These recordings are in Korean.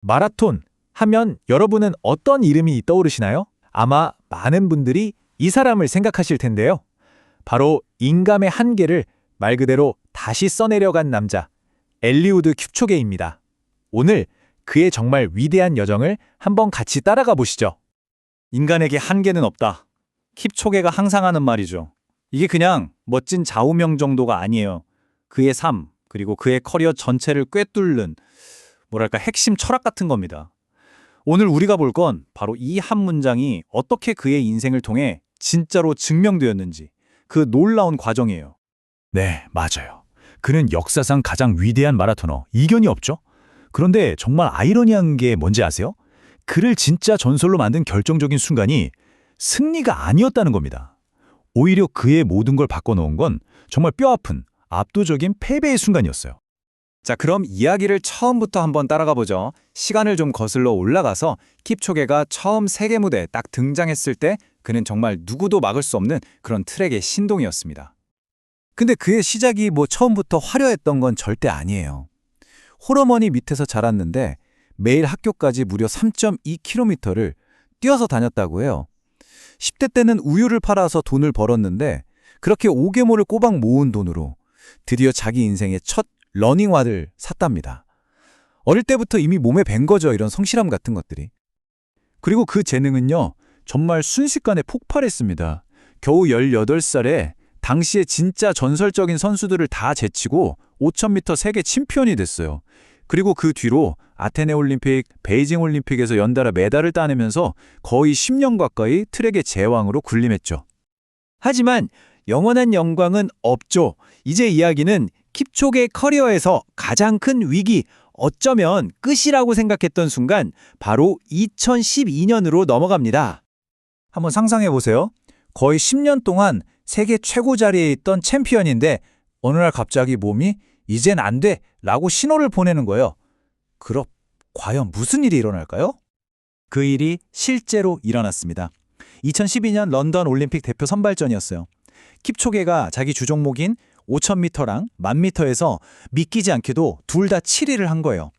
마라톤 하면 여러분은 어떤 이름이 떠오르시나요? 아마 많은 분들이 이 사람을 생각하실 텐데요. 바로 인감의 한계를 말 그대로 다시 써내려간 남자, 엘리우드 킵초게입니다. 오늘 그의 정말 위대한 여정을 한번 같이 따라가 보시죠. 인간에게 한계는 없다. 킵초게가 항상 하는 말이죠. 이게 그냥 멋진 좌우명 정도가 아니에요. 그의 삶, 그리고 그의 커리어 전체를 꿰뚫는 핵심 철학 같은 겁니다. 오늘 우리가 볼 건 바로 이 한 문장이 어떻게 그의 인생을 통해 진짜로 증명되었는지 그 놀라운 과정이에요. 네, 맞아요. 그는 역사상 가장 위대한 마라토너, 이견이 없죠? 그런데 정말 아이러니한 게 뭔지 아세요? 그를 진짜 전설로 만든 결정적인 순간이 승리가 아니었다는 겁니다. 오히려 그의 모든 걸 바꿔놓은 건 정말 뼈아픈 압도적인 패배의 순간이었어요. 자, 그럼 이야기를 처음부터 한번 따라가 보죠. 시간을 좀 거슬러 올라가서 킵초게가 처음 세계 무대에 딱 등장했을 때 그는 정말 누구도 막을 수 없는 그런 트랙의 신동이었습니다. 근데 그의 시작이 처음부터 화려했던 건 절대 아니에요. 홀어머니 밑에서 자랐는데 매일 학교까지 무려 3.2km를 뛰어서 다녔다고 해요. 10대 때는 우유를 팔아서 돈을 벌었는데 그렇게 5개월을 꼬박 모은 돈으로 드디어 자기 인생의 첫 러닝화를 샀답니다. 어릴 때부터 이미 몸에 밴 거죠, 이런 성실함 같은 것들이. 그리고 그 재능은요, 정말 순식간에 폭발했습니다. 겨우 18살에 당시에 진짜 전설적인 선수들을 다 제치고 5000m 세계 챔피언이 됐어요. 그리고 그 뒤로 아테네 올림픽, 베이징 올림픽에서 연달아 메달을 따내면서 거의 10년 가까이 트랙의 제왕으로 군림했죠. 하지만 영원한 영광은 없죠. 이제 이야기는 킵초게 커리어에서 가장 큰 위기, 어쩌면 끝이라고 생각했던 순간 바로 2012년으로 넘어갑니다. 한번 상상해 보세요. 거의 10년 동안 세계 최고 자리에 있던 챔피언인데 어느 날 갑자기 몸이 이젠 안 돼 라고 신호를 보내는 거예요. 그럼 과연 무슨 일이 일어날까요? 그 일이 실제로 일어났습니다. 2012년 런던 올림픽 대표 선발전이었어요. 킵초게가 자기 주종목인 5000m랑 1000m에서 믿기지 않게도 둘 다 7위를 한 거예요.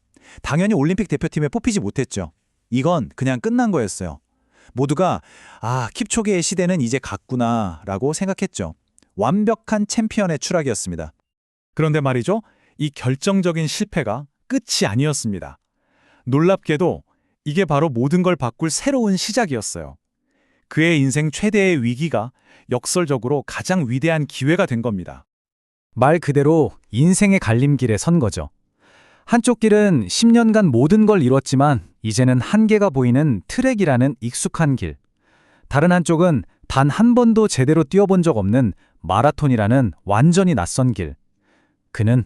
당연히 올림픽 대표팀에 뽑히지 못했죠. 이건 그냥 끝난 거였어요. 모두가 킵초게의 시대는 이제 갔구나 라고 생각했죠. 완벽한 챔피언의 추락이었습니다. 그런데 말이죠, 이 결정적인 실패가 끝이 아니었습니다. 놀랍게도 이게 바로 모든 걸 바꿀 새로운 시작이었어요. 그의 인생 최대의 위기가 역설적으로 가장 위대한 기회가 된 겁니다. 말 그대로 인생의 갈림길에 선 거죠. 한쪽 길은 10년간 모든 걸 이뤘지만 이제는 한계가 보이는 트랙이라는 익숙한 길. 다른 한쪽은 단 한 번도 제대로 뛰어본 적 없는 마라톤이라는 완전히 낯선 길. 그는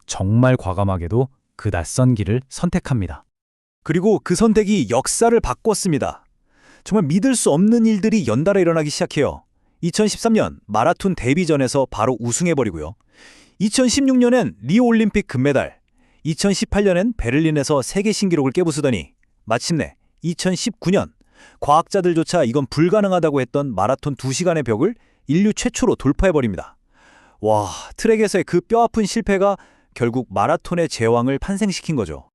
정말 과감하게도 그 낯선 길을 선택합니다. 그리고 그 선택이 역사를 바꿨습니다. 정말 믿을 수 없는 일들이 연달아 일어나기 시작해요. 2013년 마라톤 데뷔전에서 바로 우승해버리고요. 2016년엔 리오 올림픽 금메달, 2018년엔 베를린에서 세계 신기록을 깨부수더니 마침내 2019년 과학자들조차 이건 불가능하다고 했던 마라톤 2시간의 벽을 인류 최초로 돌파해버립니다. 와, 트랙에서의 그 뼈아픈 실패가 결국 마라톤의 제왕을 판생시킨 거죠.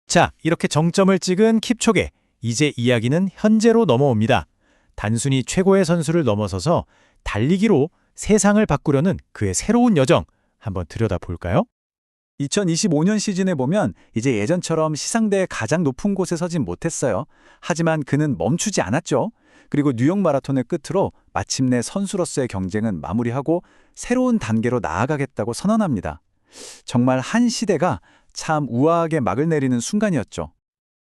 자, 이렇게 정점을 찍은 킵초게. 이제 이야기는 현재로 넘어옵니다. 단순히 최고의 선수를 넘어서서 달리기로 세상을 바꾸려는 그의 새로운 여정 한번 들여다볼까요? 2025년 시즌에 보면 이제 예전처럼 시상대의 가장 높은 곳에 서진 못했어요. 하지만 그는 멈추지 않았죠. 그리고 뉴욕 마라톤의 끝으로 마침내 선수로서의 경쟁은 마무리하고 새로운 단계로 나아가겠다고 선언합니다. 정말 한 시대가 참 우아하게 막을 내리는 순간이었죠.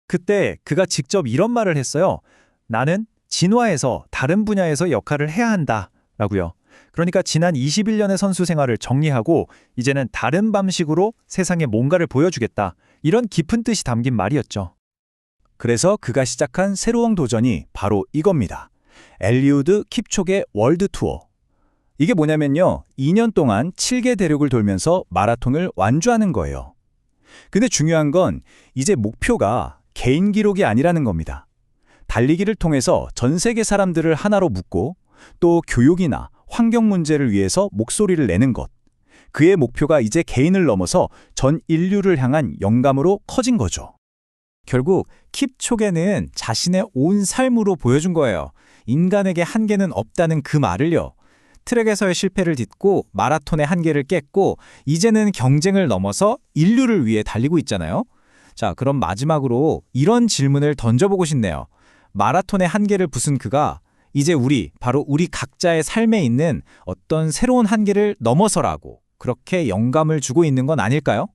그때 그가 직접 이런 말을 했어요. 나는 진화해서 다른 분야에서 역할을 해야 한다 라고요. 그러니까 지난 21년의 선수 생활을 정리하고 이제는 다른 방식으로 세상에 뭔가를 보여주겠다. 이런 깊은 뜻이 담긴 말이었죠. 그래서 그가 시작한 새로운 도전이 바로 이겁니다. 엘리우드 킵초게 월드 투어. 이게 뭐냐면요, 2년 동안 7개 대륙을 돌면서 마라톤을 완주하는 거예요. 근데 중요한 건 이제 목표가 개인 기록이 아니라는 겁니다. 달리기를 통해서 전 세계 사람들을 하나로 묶고 또 교육이나 환경 문제를 위해서 목소리를 내는 것. 그의 목표가 이제 개인을 넘어서 전 인류를 향한 영감으로 커진 거죠. 결국 킵초게는 자신의 온 삶으로 보여준 거예요. 인간에게 한계는 없다는 그 말을요. 트랙에서의 실패를 딛고 마라톤의 한계를 깼고 이제는 경쟁을 넘어서 인류를 위해 달리고 있잖아요. 자, 그럼 마지막으로 이런 질문을 던져보고 싶네요. 마라톤의 한계를 부순 그가 이제 바로 우리 각자의 삶에 있는 어떤 새로운 한계를 넘어서라고 그렇게 영감을 주고 있는 건 아닐까요?